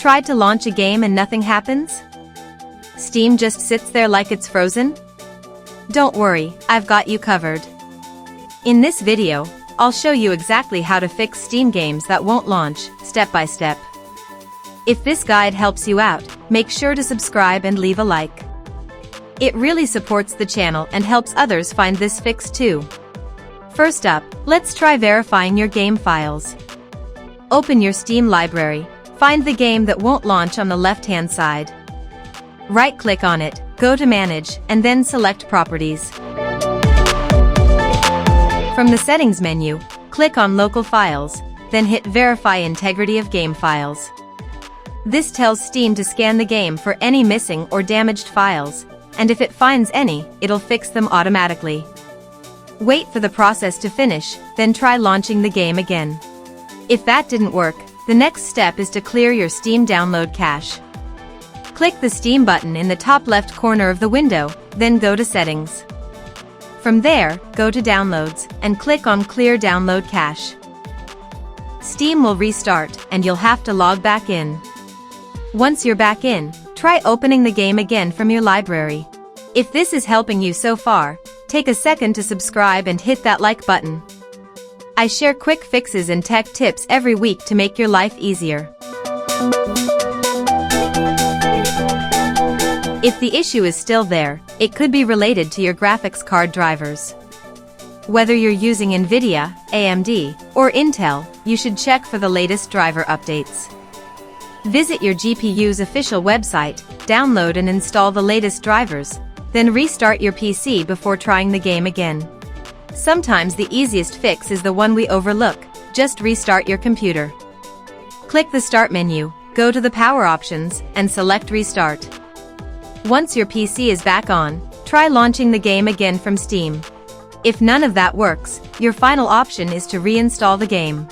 tried to launch a game and nothing happens? Steam just sits there like it's frozen? Don't worry, I've got you covered. In this video, I'll show you exactly how to fix Steam games that won't launch, step by step. If this guide helps you out, make sure to subscribe and leave a like. It really supports the channel and helps others find this fix too. First up, let's try verifying your game files. Open your Steam library, find the game that won't launch on the left-hand side. Right-click on it, go to Manage, and then select Properties. From the Settings menu, click on Local Files, then hit Verify Integrity of Game Files. This tells Steam to scan the game for any missing or damaged files, and if it finds any, it'll fix them automatically. Wait for the process to finish, then try launching the game again. If that didn't work, the next step is to clear your Steam download cache. Click the Steam button in the top left corner of the window, then go to Settings. From there, go to Downloads, and click on Clear Download Cache. Steam will restart, and you'll have to log back in. Once you're back in, try opening the game again from your library. If this is helping you so far, take a second to subscribe and hit that like button. I share quick fixes and tech tips every week to make your life easier. If the issue is still there, it could be related to your graphics card drivers. Whether you're using NVIDIA, AMD, or Intel, you should check for the latest driver updates. Visit your GPU's official website, download and install the latest drivers, then restart your PC before trying the game again. Sometimes the easiest fix is the one we overlook: just restart your computer. Click the Start menu, go to the Power options, and select Restart. Once your PC is back on, try launching the game again from Steam. If none of that works, your final option is to reinstall the game.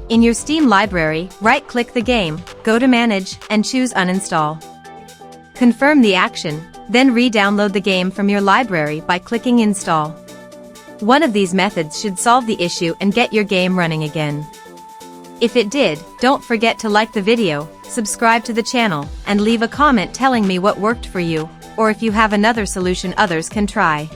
In your Steam library, right-click the game, go to Manage, and choose Uninstall. Confirm the action, then re-download the game from your library by clicking Install. One of these methods should solve the issue and get your game running again. If it did, don't forget to like the video, subscribe to the channel, and leave a comment telling me what worked for you, or if you have another solution others can try.